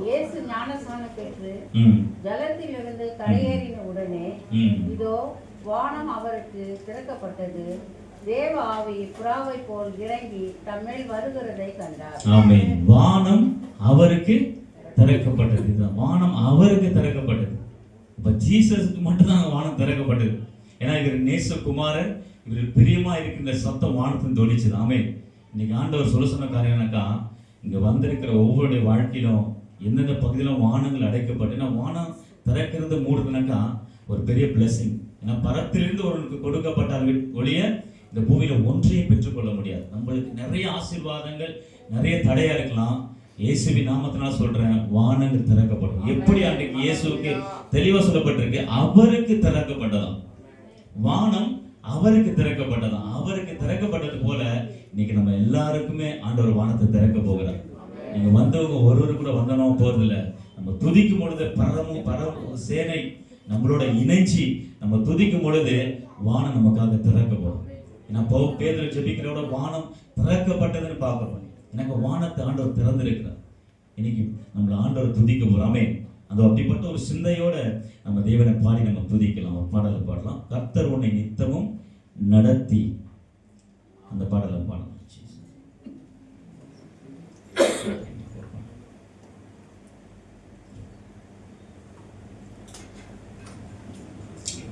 இயேசு ஞானஸ்நானம் பெற்று ஜலத்திலிருந்து கரையேறின உடனே இதோ வானம் அவருக்கு திறக்கப்பட்டது. தேவ ஆவி புறாவை போல் இறங்கி தம்மேல் வருகிறதை கண்டார். ஆமென். வானம் அவருக்கு திறக்கப்பட்டது. வானம் அவருக்கு திறக்கப்பட்டது. இப்ப ஜீசஸ்க்கு மட்டும் தான் வானம் திறக்கப்பட்டது. ஏன்னா இவர் நேசகுமாரன், இவர் பிரியமா இருக்கின்ற சத்தம் வானத்தின் தொனிச்சது. ஆமென். இன்னைக்கு ஆண்டவர் சொல்ல சொன்ன காரியம்னாக்கா, இங்க வந்திருக்கிற ஒவ்வொருடைய வாழ்க்கையிலும் எந்தெந்த பகுதியிலும் வானங்கள் அடைக்கப்பட்டு, ஏன்னா வானம் திறக்கிறது மூடுதுனாக்கா ஒரு பெரிய பிளஸிங். ஏன்னா பரத்திலிருந்து ஒருவனுக்கு கொடுக்கப்பட்டால் ஒழிய இந்த பூமியில ஒன்றையும் பெற்றுக்கொள்ள முடியாது. நம்மளுக்கு நிறைய ஆசீர்வாதங்கள், நிறைய தடையா இருக்கலாம். இயேசுவின் நாமத்தினால சொல்றேன், வானங்கள் திறக்கப்படும். எப்படி அன்றைக்கு இயேசுவுக்கு தெளிவா சொல்லப்பட்டிருக்கு, அவருக்கு திறக்கப்பட்டதாம். வானம் அவருக்கு திறக்கப்பட்டதாம். அவருக்கு திறக்கப்பட்டது போல இன்னைக்கு நம்ம எல்லாருக்குமே ஆண்டவர் வானத்தை திறக்க போகிறார். நீங்க வந்தவங்க ஒருவரு கூட வந்தனோ போறதில்ல. நம்ம துதிக்கும் பொழுது பரமும் சேனை நம்மளோட இணைச்சி நம்ம துதிக்கும் பொழுது வானம் நமக்காக திறக்க போறோம். ஏன்னா பேதுரு ஜெபிக்கிறோட வானம் திறக்கப்பட்டதுன்னு பார்க்கிறோம். எனக்கு வானத்தை ஆண்டவர் திறந்திருக்கிறார். இன்னைக்கு நம்மள ஆண்டவர் துதிக்க போறாமே. அந்த அப்படிப்பட்ட ஒரு சிந்தையோட நம்ம தேவனை பாடி நம்ம துதிக்கலாம். ஒரு பாடலை பாடலாம். கர்த்தர் உன்னை நித்தமும் நடத்தி, அந்த பாடலை பாடலாம்.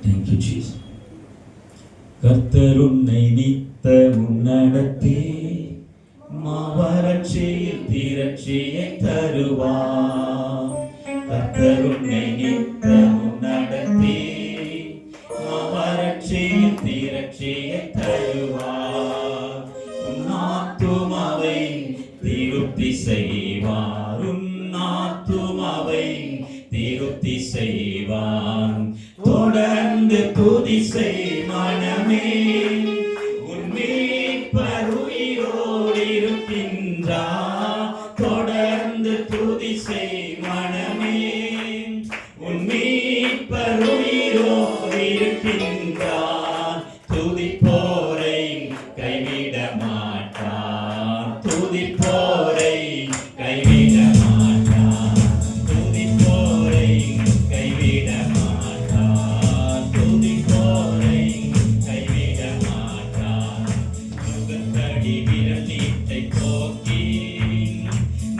Thank you, Jesus. கர்த்தர் உன்னை நித்தமும் நடத்தி மாவறட்சியில் திரட்சியை தருவார். கர்த்தர் உன்னை நித்தமும் நடத்தி மாவறட்சியில் திரட்சியை தருவார். உன் ஆத்துமாவை திருப்தி செய்வார். உன் ஆத்துமாவை திருப்தி செய்வான். தொடர்ந்து துதி செய் மனமே, உன் மீட்பர் உயிரோடு இருக்கின்றார். தொடர்ந்து துதி செய் மனமே, உன் மீட்பர் உயிரோடு இருக்கின்றார். துதிப்போரை கைவிட மாட்டார். துதிப்போரை கைவிட மாட்டார். துதிப்போரை கைவிட மாட்டார். துதிப்போரை கைவிட மாட்டார். சுகத்தடி விரல் நீட்டை போக்கி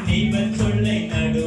நிப சொல்லை நடு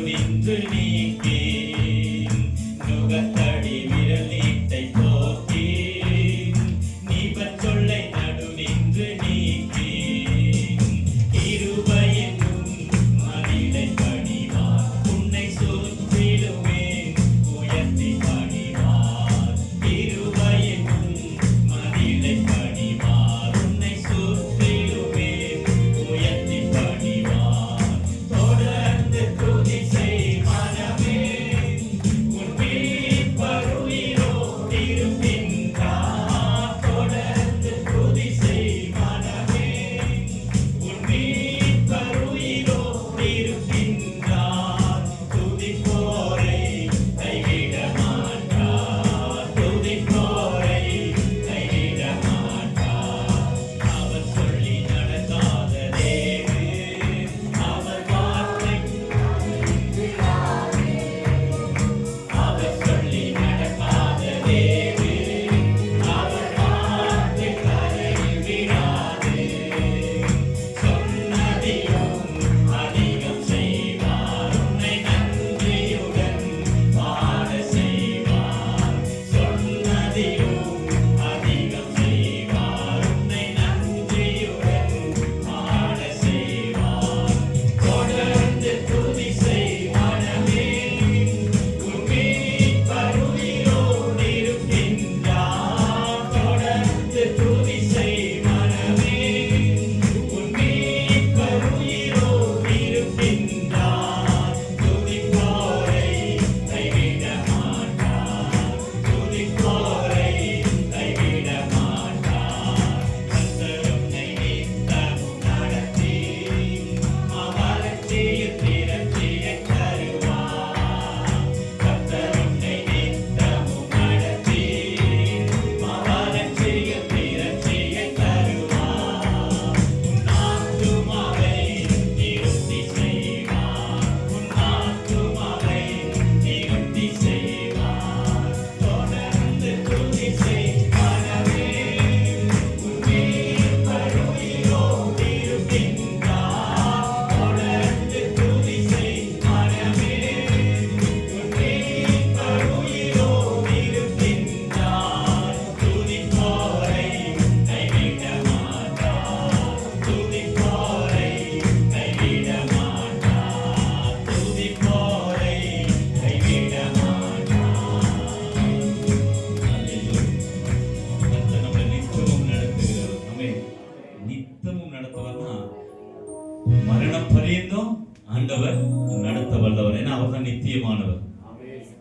வல்லவர். ஏன்னா அவர் தான் நித்தியமானவர்,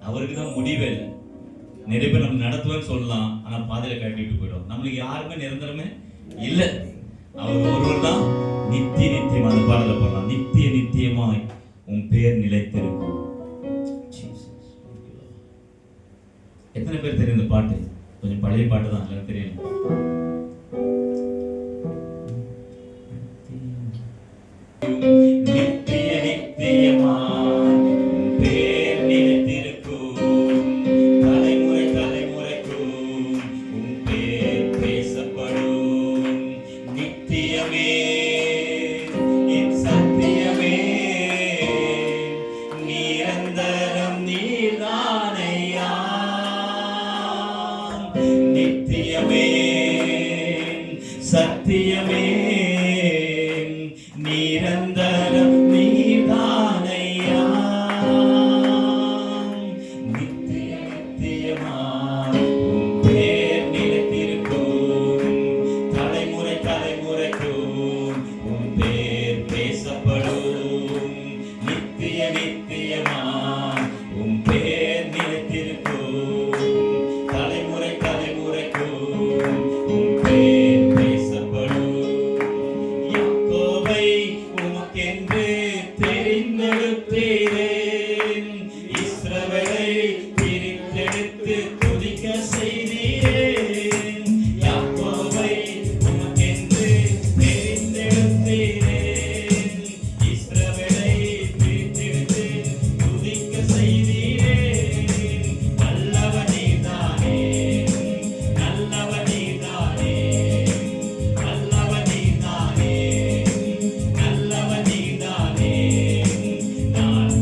அவருக்கு தான் முடிவே இல்லை. நிறைய பேர் நம்ம நடத்துவேன்னு சொல்லலாம், ஆனா பாதையில கட்டிட்டு போயிடும். நம்மளுக்கு யாருமே நிரந்தரமே இல்லை, அவர் ஒருவர் தான் நித்தியம். அந்த பாடல போடலாம், நித்தியமாய் உன் பேர் நிலைத்திருக்கும். எத்தனை பேர் தெரியும் இந்த பாட்டு? கொஞ்சம் பழைய பாட்டு தான், எல்லாம் தெரியும். சத்தியமே நிரந்தரம் நீதானையா, நித்தியமா உன் பேர் நிலைத்திருக்கும். தலைமுறைக்கும் உன் பேர் பேசப்படும். நித்தியமா உன் பேர் நிலைத்திருக்கும். தலைமுறைக்கும் உன் பேர் உமக்கென்று தெரிந்தெடுத்தீரேன். இஸ்ரவேலை பிரித்தெடுத்து துதிக்க செய்தீரேன். யாக்கோபை உமக்கென்று தெரிந்தெடுத்தீரேன். இஸ்ரவேலை பிரித்தெடுத்து துதிக்க செய்தீரேன். நல்லவர் நீதானே, நல்லவர் நீதானே, நல்லவர் நீதானே, நான்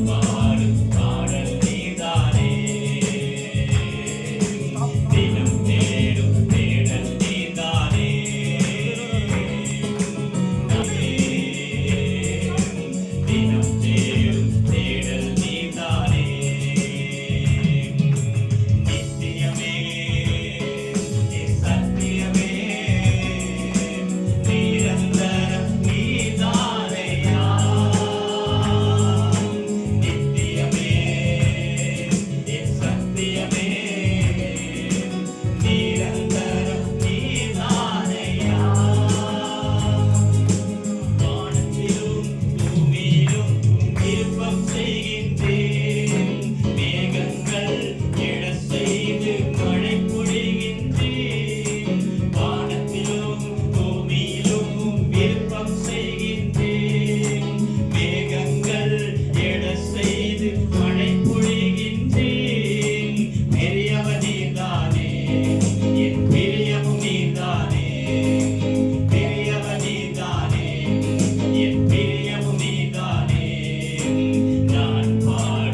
பாட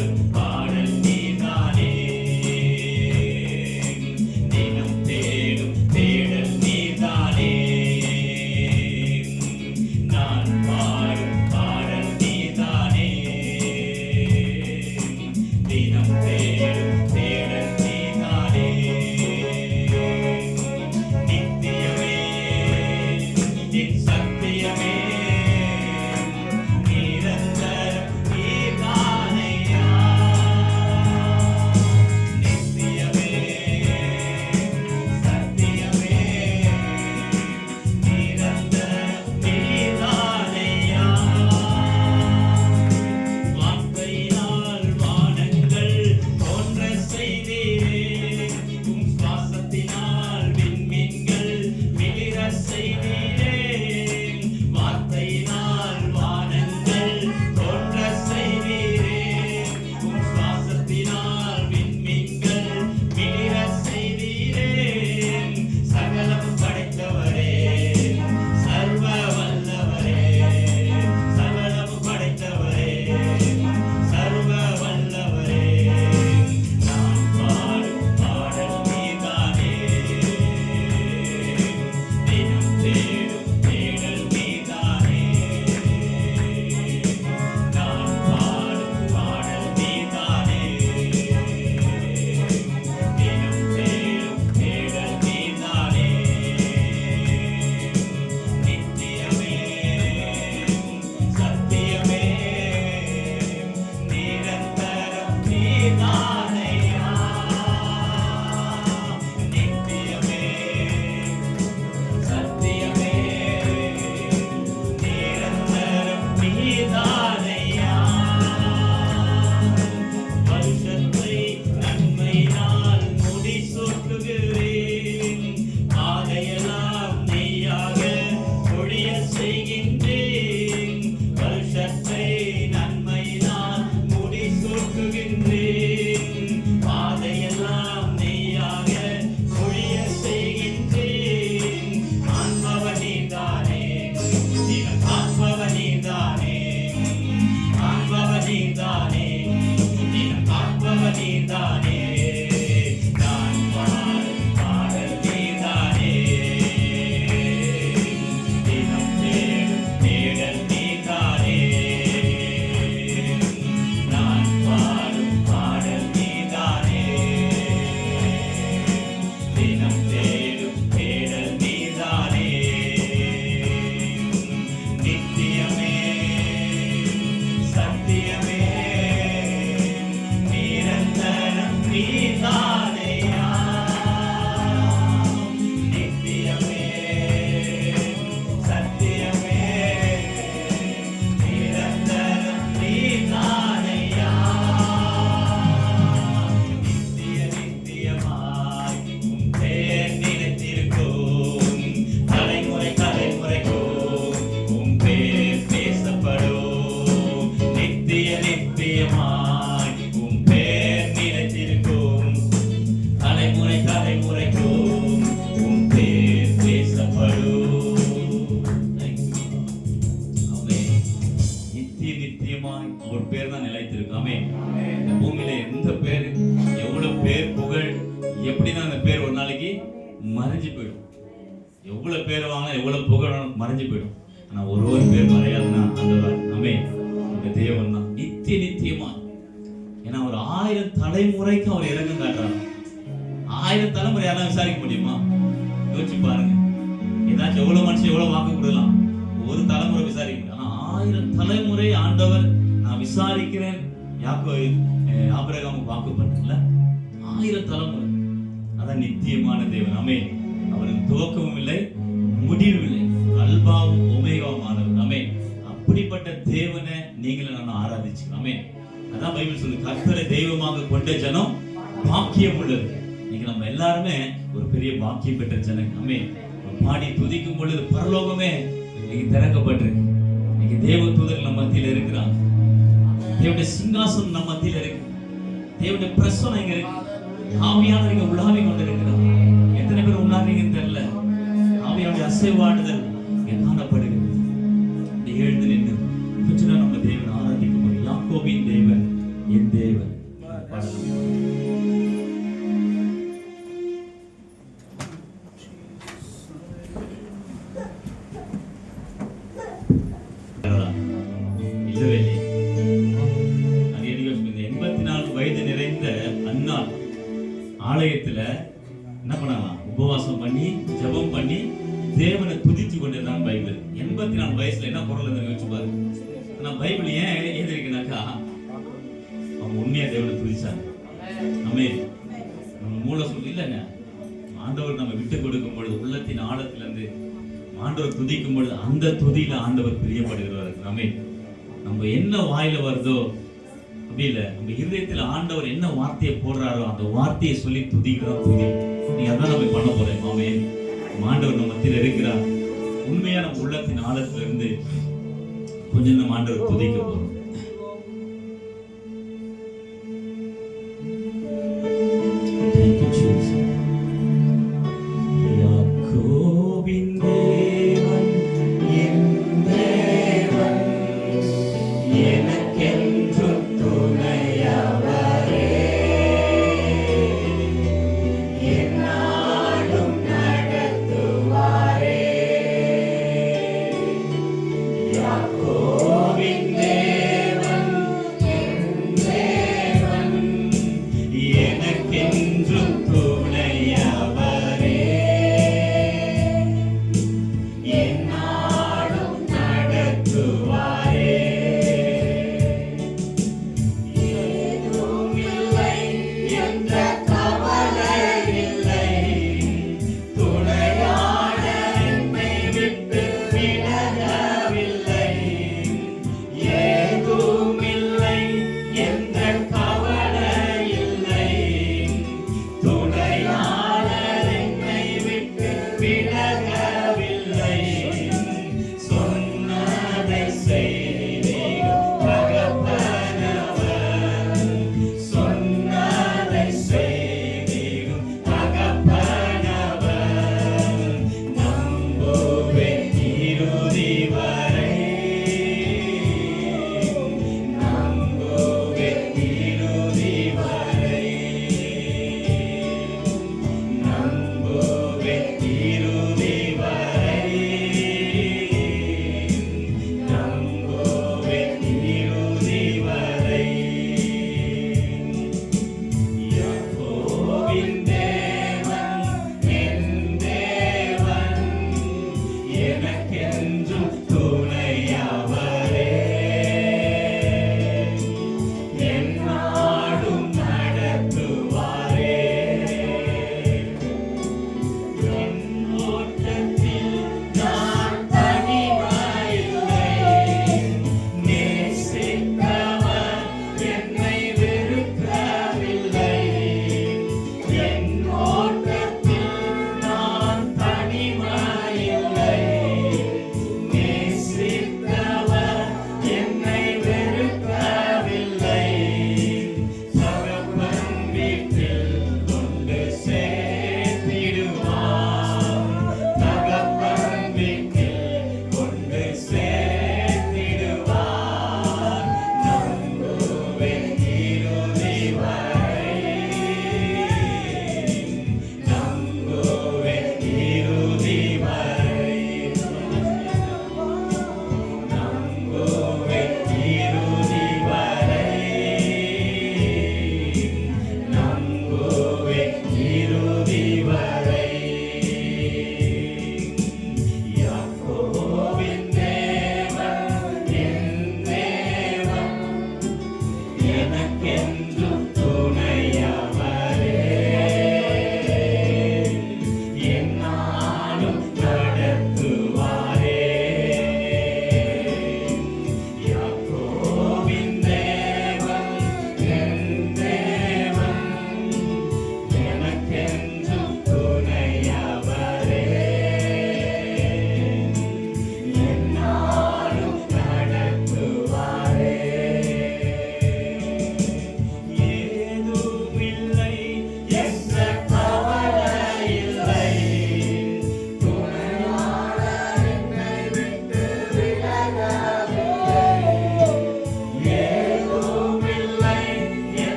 மறைஞ்சு போயிடும். எவ்வளவு பேர் வாங்க, எவ்வளவு புகழ் மறைஞ்சு போயிடும். ஆனா ஒரு பேர் மறையாதுன்னா ஆண்டவர் ஆமென் இந்த தேவன் தான் நித்தியமா. ஏன்னா ஒரு 1000 தலைமுறைக்கு அவர் இறக்கம் காட்டுறாரு. 1000 தலைமுறை யாரும் விசாரிக்க முடியுமா? யோசிச்சு பாருங்க. ஏதாச்சும் எவ்வளவு மனுஷன் எவ்வளவு வாக்கு கொடுக்கலாம், ஒரு தலைமுறை விசாரிக்க முடியும். ஆனா 1000 தலைமுறை ஆண்டவர் நான் விசாரிக்கிறேன் ஆபிரகாமுக்கு வாக்கு பண்ணல. 1000 தலைமுறை. அதான் நித்தியமான தேவன். ஆமென். அவருக்கு துவக்கமும் இல்லை முடிவும் இல்லை, அல்பாவும் ஒமேகாவும் ஆனவர். ஆமென். அப்படிப்பட்ட தேவனை நீங்களும் நான் ஆராதிச்சுக்கிறோம். ஆமென். அதான் பைபிள் சொல்லுது, கர்த்தரை தெய்வமாக கொண்ட ஜனம் பாக்கியம் உள்ளது. இன்னைக்கு நம்ம எல்லாருமே ஒரு பெரிய பாக்கியம் பெற்ற ஜனம். ஆமென். பாடி துதிக்கும் பொழுது பரலோகமே இன்னைக்கு திறக்கப்பட்டிருக்கு. இன்னைக்கு தேவ தூதர்கள் நம்ம மத்தியில் இருக்கிறாங்க. தேவனுடைய சிங்காசனம் நம்ம மத்தியில் இருக்கு. தேவனுடைய பிரசன்னம் இங்க இருக்கு. ஆவியானவர் இங்க உலாவி கொண்டிருக்கிறார். எத்தனை பேர் உணர்றீங்கன்னு தெரியல. ஆவியானுடைய அசைவாடுதல் இங்க காணப்படுகிறது. எழுந்து நின்று கொஞ்ச நேரம் நம்ம தேவனை ஆராதிக்கும் போது யாக்கோபின் தேவன் என் தேவன் இல்லவே இல்லை. 84 வயது நிறைந்த அன்னாள் ஆலயத்துல என்ன பண்ணலாம், உபவாசம் பண்ணி ஜெபம் பண்ணி தேவனை துதித்து கொண்டிருந்தான். பைபிள் 84 வயசுல என்ன பொருள் யோசிச்சு பாருங்க. ஆனா பைபிள் ஏன் எழுதிருக்குனாக்கா அவங்க உண்மையா தேவனை துதிச்சாங்க. ஆமென். நம்ம மூல சொல்லி இல்லைங்க, ஆண்டவர் நம்ம விட்டு கொடுக்கும் பொழுது உள்ளத்தின் ஆழத்திலிருந்து ஆண்டவர் துதிக்கும் பொழுது அந்த துதியில ஆண்டவர் பிரியப்படுகிறார். ஆமென். நம்ம என்ன வாயில வருதோ அப்படி இல்லை, நம்ம இருதயத்தில் ஆண்டவர் என்ன வார்த்தையை போடுறாரோ அந்த வார்த்தையை சொல்லி துதிக்கிறோம். துதி நீங்க அதான் நம்ம பண்ண போறேன். ஆமென். ஆண்டவர் நம்ம மத்தியில் இருக்கிறார். உண்மையா நம்ம உள்ளத்தின் ஆழத்திலிருந்து கொஞ்சம் நம்ம ஆண்டவர் துதிக்க போறோம். Yakovin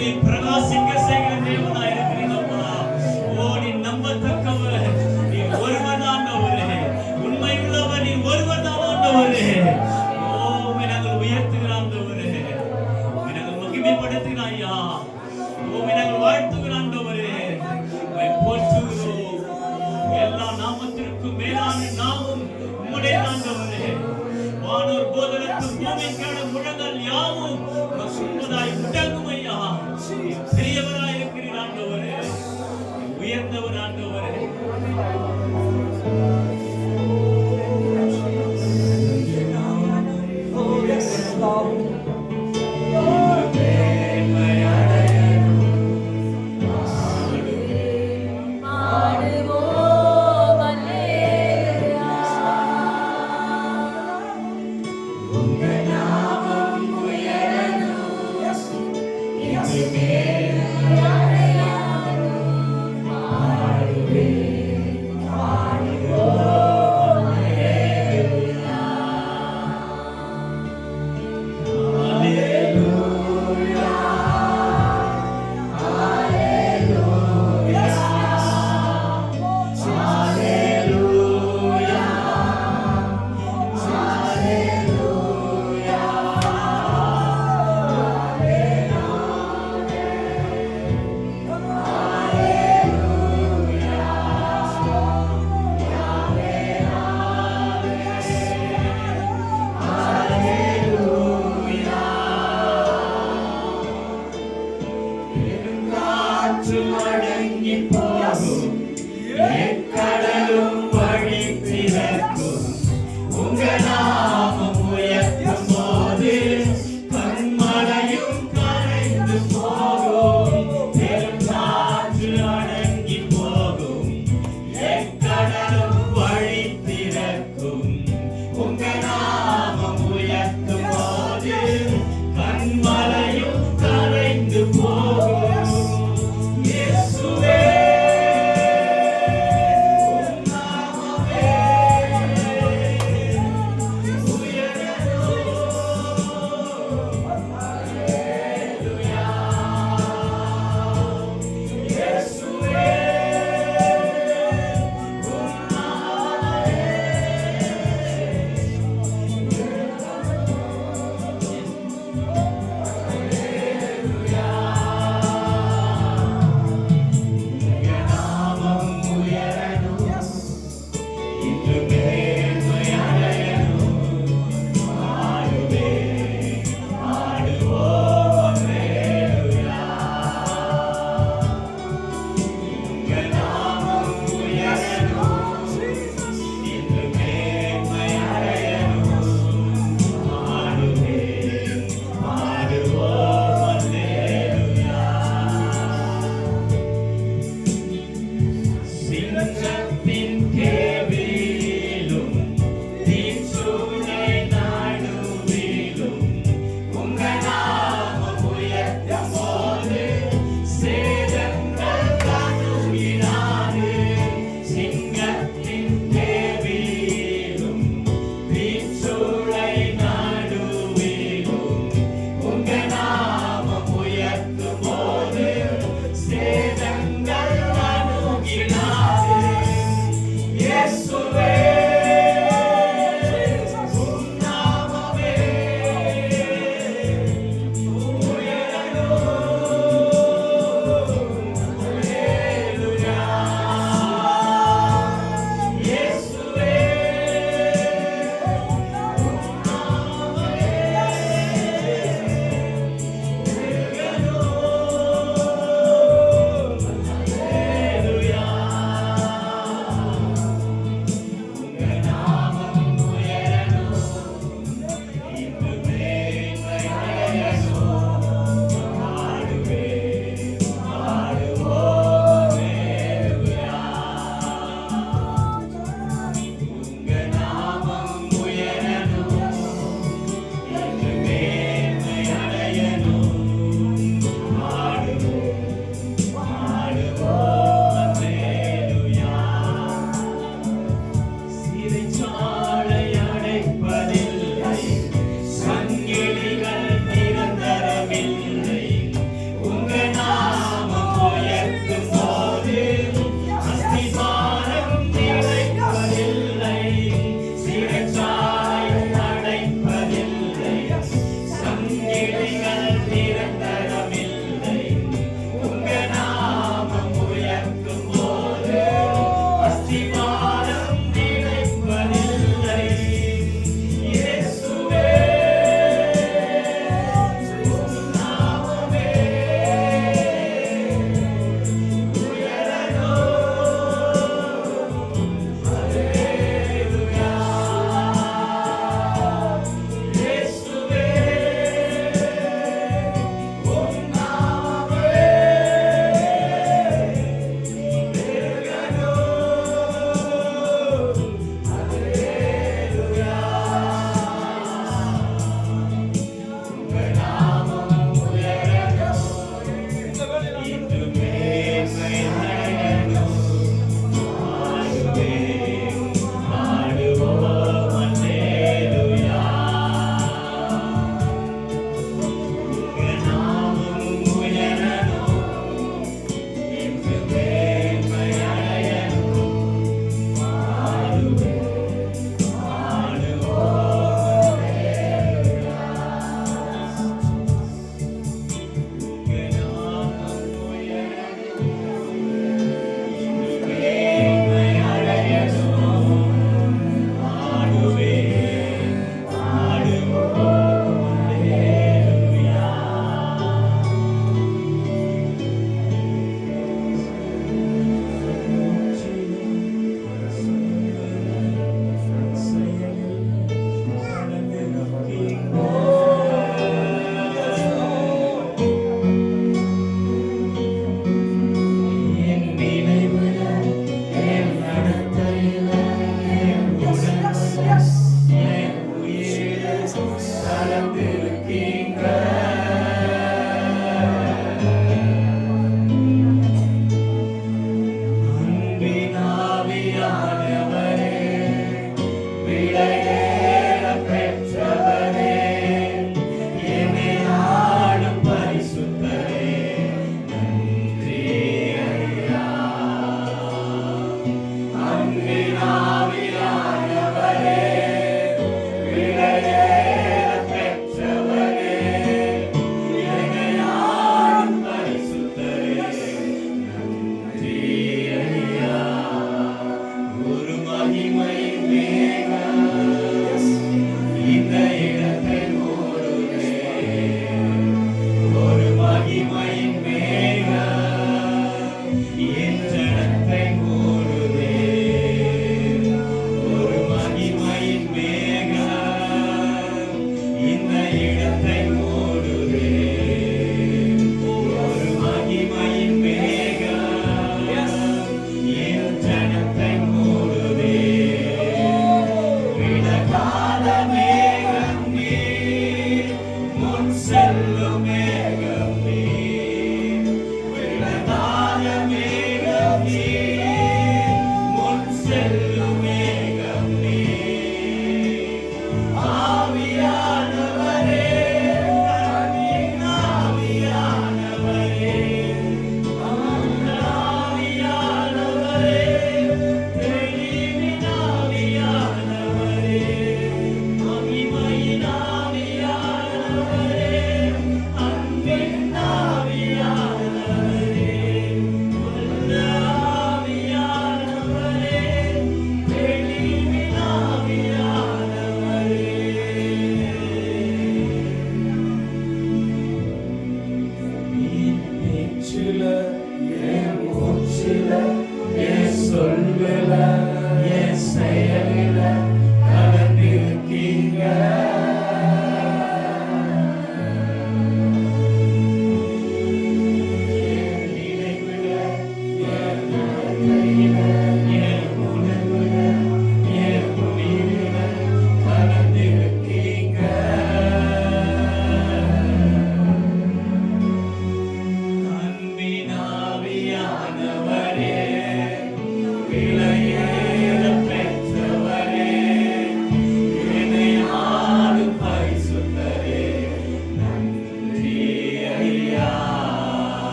நீ பிரகாசிக்க செய்கிற தேவனாய் இருக்கிறீங்கப்பா. ஓ, நீ நம்பத்தக்கவர், நீ ஒருவர் தான் ஆண்டவரே. உண்மை உள்ளவர் நீ ஒருவர் தான் ஆண்டவரே. ஓ, உம்மை நாங்கள் உயர்த்துகிற ஆண்டவரே, உம்மை நாங்கள் மகிமைப்படுத்துகிற ஐயா. ஓ, உம்மை நாங்கள் வாழ்த்துகிற ஆண்டவரே, உம்மை போற்றுகிறோம். எல்லா நாமத்திற்கும் மேலான நாமம் உம்முடைய ஆண்டவரே. வானோர் போதகத்தும் பூமிக்கான முழங்கால் யாவும் உமக்கும்பதாய் முடங்கும் ஐயா. பெரியவராய் இருக்கிறீர் ஆண்டவரே, உயர்ந்தவர் ஆண்டவரே.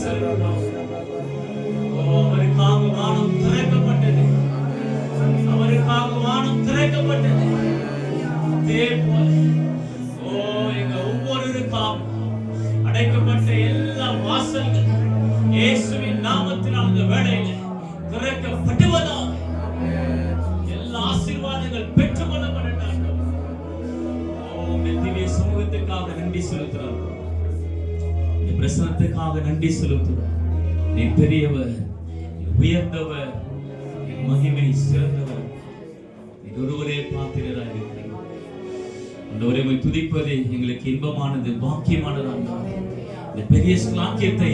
செலுத்துகிறோம். அவருக்காக வானம் திறக்கப்பட்டது. அவருக்காக வானம் திறக்கப்பட்டது. அதே போல எங்க ஒவ்வொருவருக்காக அடைக்கப்பட்ட எல்லா வாசல்கள் இயேசுவின் நாமத்தில் அந்த வேளையில் திறக்கப்படுவதாக எல்லா ஆசீர்வாதங்கள் பெற்றுக்கொள்ளப்படட்டும். திவ்ய சமூகத்துக்காக நன்றி செலுத்துகிறோம். இந்த பிரசனத்துக்காக நன்றி செலுத்துகிறோம். நீ பெரியவர், நீ உயர்ந்தவர், நீ மகிமை சிறந்தவர், நீ ஒருவரே பாத்திரராக இருக்கிறீர். ஆண்டவரே, உம்மை துதிப்பது எங்களுக்கு இன்பமானது, பாக்கியமானது. இந்த பெரிய ஸ்லாக்கியத்தை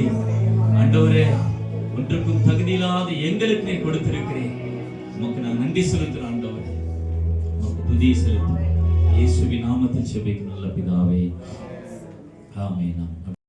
ஆண்டவரே ஒன்றுக்கும் தகுதியில்லாத எங்களுக்கு நீ கொடுத்திருக்கிறேன். உமக்கு நான் நன்றி செலுத்துகிறேன். ஆண்டவரே, உமக்கு துதி செலுத்துகிறேன். இயேசுவின் நாமத்தில் ஜெபிக்கிறேன் நல்ல பிதாவே, ஆமென்.